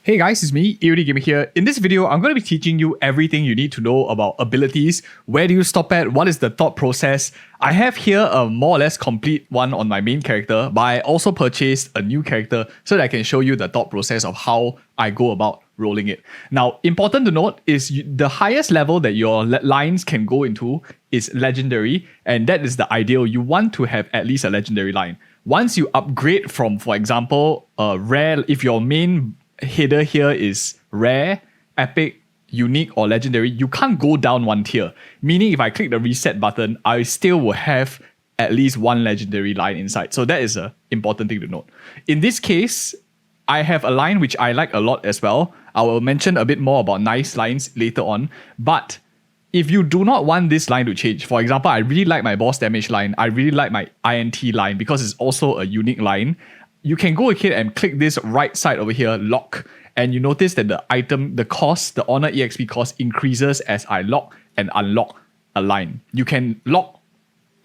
Hey guys, it's me, EODGamer here. In this video, I'm going to be teaching you everything you need to know about abilities. Where do you stop at? What is the thought process? I have here a more or less complete one on my main character, but I also purchased a new character so that I can show you the thought process of how I go about rolling it. Now, important to note is the highest level that your lines can go into is legendary, and that is the ideal. You want to have at least a legendary line. Once you upgrade from, for example, rare, if your main header here is rare, epic, unique, or legendary, you can't go down one tier. Meaning if I click the reset button, I still will have at least one legendary line inside. So that is an important thing to note. In this case, I have a line which I like a lot as well. I will mention a bit more about nice lines later on. But if you do not want this line to change, for example, I really like my boss damage line, I really like my INT line because it's also a unique line, you can go ahead and click this right side over here, lock, and you notice that the item, the cost, the honor EXP cost increases as I lock and unlock a line. You can lock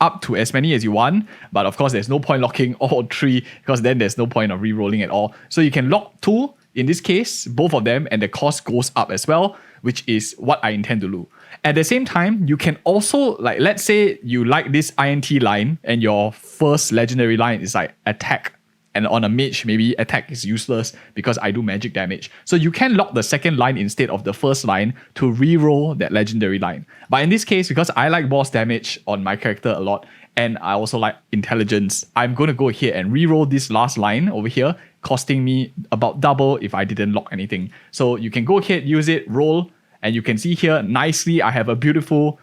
up to as many as you want, but of course there's no point locking all three because then there's no point of re-rolling at all. So you can lock two, in this case, both of them, and the cost goes up as well, which is what I intend to do. At the same time, you can also, like, let's say you like this INT line and your first legendary line is like attack. And on a mage, maybe attack is useless because I do magic damage. So you can lock the second line instead of the first line to re-roll that legendary line. But in this case, because I like boss damage on my character a lot, and I also like intelligence, I'm going to go ahead and re-roll this last line over here, costing me about double if I didn't lock anything. So you can go ahead, use it, roll, and you can see here nicely I have a beautiful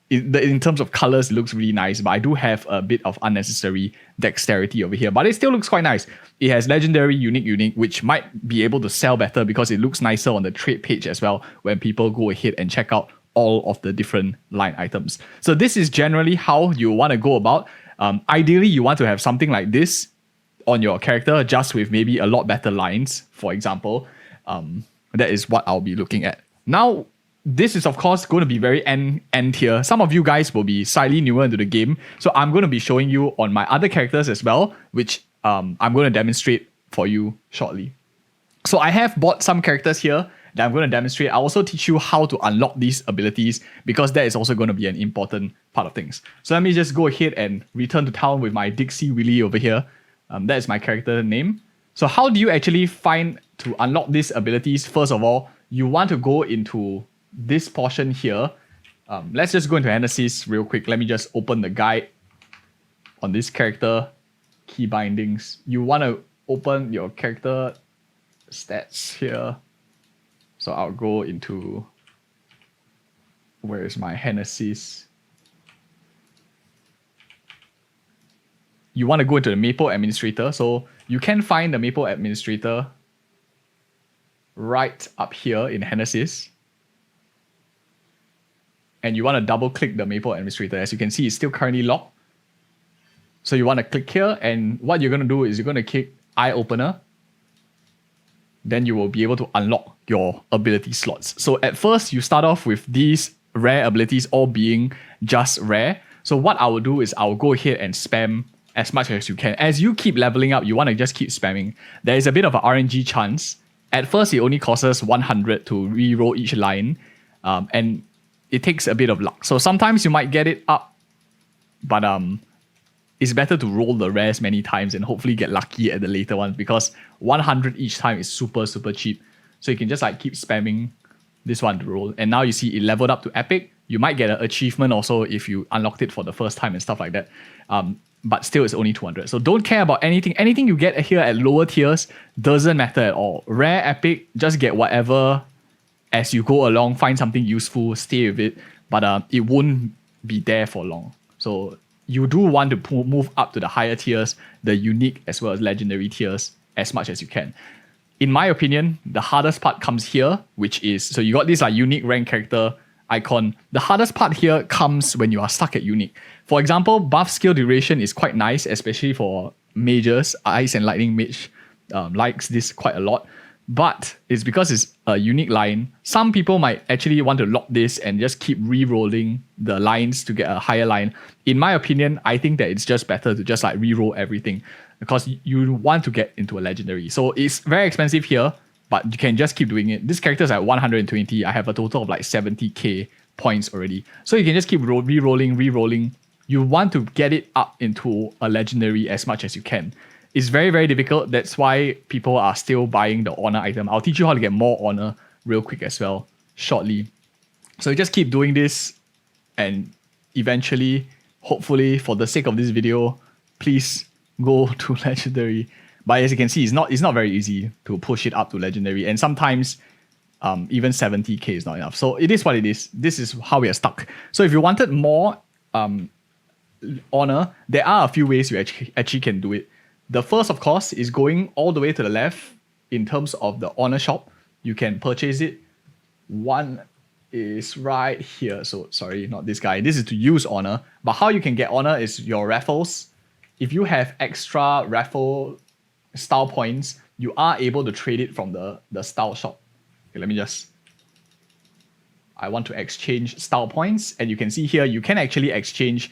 in terms of colors, it looks really nice, but I do have a bit of unnecessary dexterity over here, but it still looks quite nice. It has legendary, unique, which might be able to sell better because it looks nicer on the trade page as well when people go ahead and check out all of the different line items. So this is generally how you want to go about. Ideally, you want to have something like this on your character, just with maybe a lot better lines, for example. That is what I'll be looking at. Now, this is, of course, going to be very end tier. Some of you guys will be slightly newer into the game, so I'm going to be showing you on my other characters as well, which I'm going to demonstrate for you shortly. So I have bought some characters here that I'm going to demonstrate. I'll also teach you how to unlock these abilities because that is also going to be an important part of things. So let me just go ahead and return to town with my Dixie Willy over here. That is my character name. So how do you actually find to unlock these abilities? First of all, you want to go into this portion here. Let's just go into Analysis real quick. Let me just open the guide on this character. Key bindings. You want to open your character stats here. So I'll go into, where is my Analysis? You want to go into the Maple Administrator. So you can find the Maple Administrator right up here in Analysis. And you want to double click the Maple Administrator. As you can see, it's still currently locked. So you want to click here, and what you're going to do is you're going to click Eye Opener. Then you will be able to unlock your ability slots. So at first, you start off with these rare abilities all being just rare. So what I will do is I will go ahead and spam as much as you can. As you keep leveling up, you want to just keep spamming. There is a bit of an RNG chance. At first, it only costs us 100 to re-roll each line. And it takes a bit of luck. So sometimes you might get it up, but it's better to roll the rares many times and hopefully get lucky at the later ones because 100 each time is super cheap. So you can just like keep spamming this one to roll. And now you see it leveled up to epic. You might get an achievement also if you unlocked it for the first time and stuff like that. But still it's only 200. So don't care about anything. Anything you get here at lower tiers doesn't matter at all. Rare, epic, just get whatever. As you go along, find something useful, stay with it, but it won't be there for long. So you do want to move up to the higher tiers, the unique as well as legendary tiers, as much as you can. In my opinion, the hardest part comes here, which is, so you got this like unique rank character icon. The hardest part here comes when you are stuck at unique. For example, buff skill duration is quite nice, especially for mages. Ice and Lightning Mage likes this quite a lot. But it's because it's a unique line. Some people might actually want to lock this and just keep re-rolling the lines to get a higher line. In my opinion, I think that it's just better to just like re-roll everything. because you want to get into a legendary. So it's very expensive here, but you can just keep doing it. This character is at 120. I have a total of like 70k points already. So you can just keep re-rolling. You want to get it up into a legendary as much as you can. It's very, very difficult. That's why people are still buying the honor item. I'll teach you how to get more honor real quick as well, shortly. So you just keep doing this, and eventually, hopefully, for the sake of this video, please go to legendary. But as you can see, it's not very easy to push it up to legendary, and sometimes even 70k is not enough. So it is what it is. This is how we are stuck. So if you wanted more honor, there are a few ways you actually can do it. The first, of course, is going all the way to the left in terms of the honor shop. You can purchase it. One is right here. So sorry, not this guy. This is to use honor. But how you can get honor is your raffles. If you have extra raffle style points, you are able to trade it from the style shop. Okay, I want to exchange style points, and you can see here you can actually exchange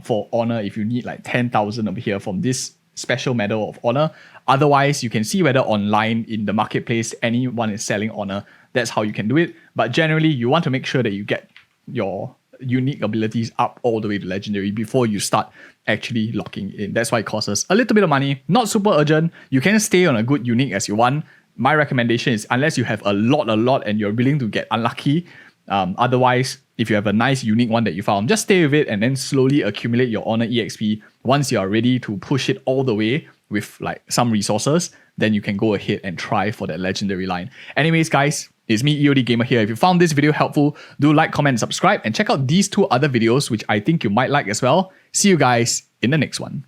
for honor if you need like 10,000 over here from this special medal of honor. Otherwise, you can see whether online in the marketplace anyone is selling honor. That's how you can do it. But generally, you want to make sure that you get your unique abilities up all the way to legendary before you start actually locking in. That's why it costs us a little bit of money. Not super urgent. You can stay on a good unique as you want. My recommendation is, unless you have a lot and you're willing to get unlucky, otherwise, if you have a nice unique one that you found, just stay with it and then slowly accumulate your honor EXP. Once you are ready to push it all the way with like some resources, then you can go ahead and try for that legendary line. Anyways, guys, it's me, EODGamer here. If you found this video helpful, do like, comment, and subscribe, and check out these two other videos, which I think you might like as well. See you guys in the next one.